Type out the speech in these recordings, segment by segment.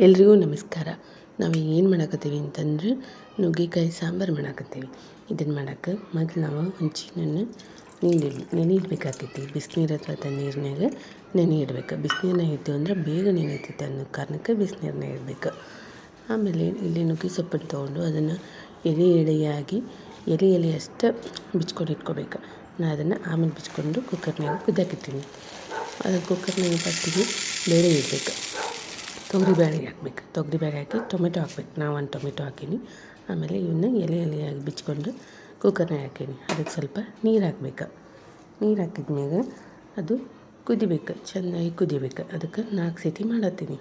ಎಲ್ರಿಗೂ ನಮಸ್ಕಾರ. ನಾವು ಏನು ಮಾಡಕತ್ತೀವಿ ಅಂತಂದ್ರೆ ನುಗ್ಗೆಕಾಯಿ ಸಾಂಬಾರು ಮಾಡಕತ್ತೀವಿ. ಇದನ್ನು ಮಾಡೋಕ್ಕೆ ಮೊದಲು ನಾವು ಹಂಚಿನನ್ನು ನೆನೆಯಿಡ್ಬೇಕಾಗ್ತೈತಿ. ಬಿಸಿನೀರು ಅಥವಾ ನೀರಿನಾಗ ನೆನೆಯಿಡ್ಬೇಕು. ಬಿಸಿನೀರನ್ನ ಇಟ್ಟು ಅಂದ್ರೆ ಬೇಗ ನೆನೆತೈತೆ ಅನ್ನೋ ಕಾರಣಕ್ಕೆ ಬಿಸಿನೀರನ್ನ ಇಡಬೇಕು. ಆಮೇಲೆ ಇಲ್ಲಿ ನುಗ್ಗೆ ಸೊಪ್ಪನ್ನು ತೊಗೊಂಡು ಅದನ್ನು ಎಳೆಯಾಗಿ ಎಲೆ ಅಷ್ಟು ಬಿಚ್ಕೊಂಡು ಇಟ್ಕೋಬೇಕು. ನಾನು ಅದನ್ನು ಆಮೇಲೆ ಬಿಚ್ಕೊಂಡು ಕುಕ್ಕರ್ನಾಗ ಕುದಿಯಾಕಿಟ್ಟಿನಿ. ಅದು ಕುಕ್ಕರ್ನಾಗ ಫಸ್ಟಿಗೆ ಬೇಳೆ ಇಡಬೇಕು. ತೊಗರಿಬೇಳೆ ಹಾಕ್ಬೇಕು. ತೊಗರಿಬೇಳೆ ಹಾಕಿ ಟೊಮೆಟೊ ಹಾಕ್ಬೇಕು. ನಾನು ಒಂದು ಟೊಮೆಟೊ ಹಾಕೀನಿ. ಆಮೇಲೆ ಇವನ್ನ ಎಲೆಯಾಗಿ ಬಿಚ್ಕೊಂಡು ಕುಕ್ಕರ್ನಾಗ ಹಾಕೀನಿ. ಅದಕ್ಕೆ ಸ್ವಲ್ಪ ನೀರು ಹಾಕ್ಬೇಕು. ನೀರು ಹಾಕಿದ್ಮ್ಯಾಗ ಅದು ಕುದಿಬೇಕು, ಚೆನ್ನಾಗಿ ಕುದಿಬೇಕು. ಅದಕ್ಕೆ 4 ಸೀಟಿ ಮಾಡತ್ತೀನಿ.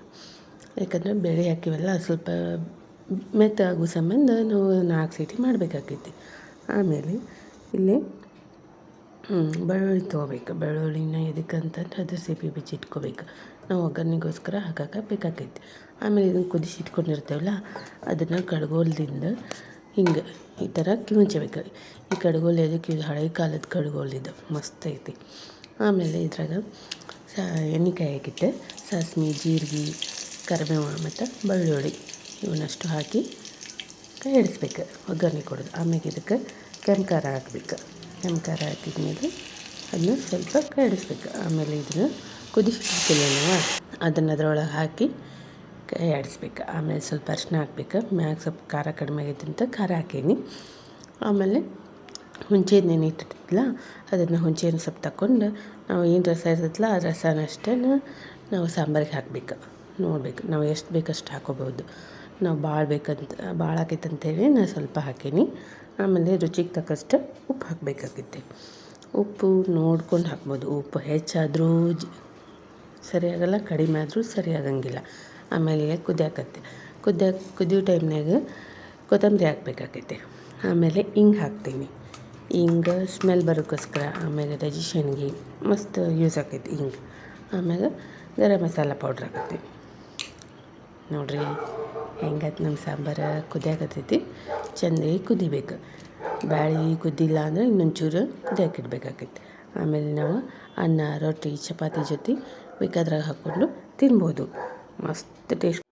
ಯಾಕಂದ್ರೆ ಬೇಳೆ ಹಾಕಿವಲ್ಲ, ಸ್ವಲ್ಪ ಮೆತ್ತಗಾಗೋ ಸಂಬಂಧ ನಾವು 4 ಸೀಟಿ ಮಾಡಬೇಕಾಕೈತಿ. ಆಮೇಲೆ ಇಲ್ಲಿ ಬೆಳ್ಳುಳ್ಳಿ ತೊಗೋಬೇಕು. ಬೆಳ್ಳುಳ್ಳಿನ ಎದಕ್ಕಂತಂದ್ರೆ ಅದ್ರ ಸಿಪ್ಪೆ ಬಿಚ್ಚಿಟ್ಕೋಬೇಕು. ನಾವು ಒಗ್ಗರಣೆಗೋಸ್ಕರ ಹಾಕಕ್ಕೆ ಬೇಕಾಕೈತಿ. ಆಮೇಲೆ ಇದನ್ನು ಕುದಿಸಿ ಇಟ್ಕೊಂಡಿರ್ತೇವಲ್ಲ, ಅದನ್ನು ಕಡ್ಗೋಲದಿಂದ ಹಿಂಗೆ ಈ ಥರ ಕಿವುಚಬೇಕು. ಈ ಕಡ್ಗೋಲು ಎದಕ್ಕೆ ಇದು ಹಳೆ ಕಾಲದ ಕಡ್ಗೋಲು ಇದು, ಮಸ್ತ್ ಐತಿ. ಆಮೇಲೆ ಇದ್ರಾಗ ಎಣ್ಣೆ ಕಾಯಕ್ಕಿಟ್ಟು ಸಾಸ್ವೆ, ಜೀರಿಗೆ, ಕರಿಬೇವು ಮತ್ತು ಬೆಳ್ಳುಳ್ಳಿ ಇವನ್ನಷ್ಟು ಹಾಕಿ ಕೈ ಆಡಿಸ್ಬೇಕು. ಒಗ್ಗರಣೆ ಕೊಡೋದು. ಆಮೇಲೆ ಇದಕ್ಕೆ ಕೆಂಪು ಖಾರ ಹಾಕ್ಬೇಕು. ಕೆಂಪು ಖಾರ ಹಾಕಿದ್ಮೇಲೆ ಅದನ್ನ ಸ್ವಲ್ಪ ಕೈ ಆಡಿಸ್ಬೇಕು. ಆಮೇಲೆ ಇದನ್ನು ಕುದಿಸಿಟ್ಟಿರ್ತೀವಲ್ವ, ಅದನ್ನು ಅದರೊಳಗೆ ಹಾಕಿ ಕೈ ಆಡಿಸ್ಬೇಕು. ಆಮೇಲೆ ಸ್ವಲ್ಪ ಅರಿಶಿನ ಹಾಕ್ಬೇಕು. ಮ್ಯಾಗ ಸ್ವಲ್ಪ ಖಾರ ಕಡಿಮೆ ಆಗೈತೆ ಅಂತ ಖಾರ ಹಾಕೀನಿ. ಆಮೇಲೆ ಹುಂಚೆ ನೆನೆ ಇಟ್ಟಿರ್ತಿಲ್ಲ, ಅದನ್ನು ಹುಂಚೆನ ಸ್ವಲ್ಪ ತಗೊಂಡು ನಾವು ಏನು ರಸ ಇರ್ತೈತಲ್ಲ ಆ ರಸನಷ್ಟೇ ನಾವು ಸಾಂಬಾರಿಗೆ ಹಾಕಬೇಕು. ನೋಡಬೇಕು, ನಾವು ಎಷ್ಟು ಬೇಕಷ್ಟು ಹಾಕೋಬೋದು. ನಾವು ಭಾಳ ಆಕೈತೆ ಅಂತೇಳಿ ನಾನು ಸ್ವಲ್ಪ ಹಾಕೀನಿ. ಆಮೇಲೆ ರುಚಿಗೆ ತಕ್ಕಷ್ಟು ಉಪ್ಪು ಹಾಕಬೇಕಾಗೈತೆ. ಉಪ್ಪು ನೋಡ್ಕೊಂಡು ಹಾಕ್ಬೋದು. ಉಪ್ಪು ಹೆಚ್ಚಾದರೂ ಸರಿಯಾಗಲ್ಲ, ಕಡಿಮೆ ಆದರೂ ಸರಿಯಾಗಂಗಿಲ್ಲ. ಆಮೇಲೆ ಕುದಿಯೋ ಟೈಮ್ನಾಗ ಕೊತ್ತಂಬರಿ ಹಾಕಬೇಕಾಗೈತೆ. ಆಮೇಲೆ ಹಿಂಗೆ ಹಾಕ್ತೀನಿ. ಹಿಂಗೆ ಸ್ಮೆಲ್ ಬರೋಕ್ಕೋಸ್ಕರ. ಆಮೇಲೆ ಡೈಜೆಷನ್ಗೆ ಮಸ್ತ್ ಯೂಸ್ ಆಕೈತಿ ಹಿಂಗೆ. ಆಮ್ಯಾಗ ಗರಂ ಮಸಾಲ ಪೌಡ್ರ್ ಹಾಕತ್ತೀನಿ. ನೋಡಿರಿ ಹೆಂಗಾಯ್ತು ನಮ್ಮ ಸಾಂಬಾರು. ಕುದಿಯಾಕತ್ತೈತಿ, ಚೆಂದಾಗಿ ಕುದಿಬೇಕು. ಬ್ಯಾಳೆ ಕುದ್ದಿಲ್ಲ ಅಂದರೆ ಇನ್ನೊಂಚೂರು ಕುದಿಯಾಕಿಡ್ಬೇಕಾಗೈತಿ. ಆಮೇಲೆ ನಾವು ಅನ್ನ, ರೊಟ್ಟಿ, ಚಪಾತಿ ಜೊತೆ ಬೇಕಾದ್ರಾಗ ಹಾಕ್ಕೊಂಡು ತಿನ್ಬೋದು. ಮಸ್ತ್ ಟೇಸ್ಟ್.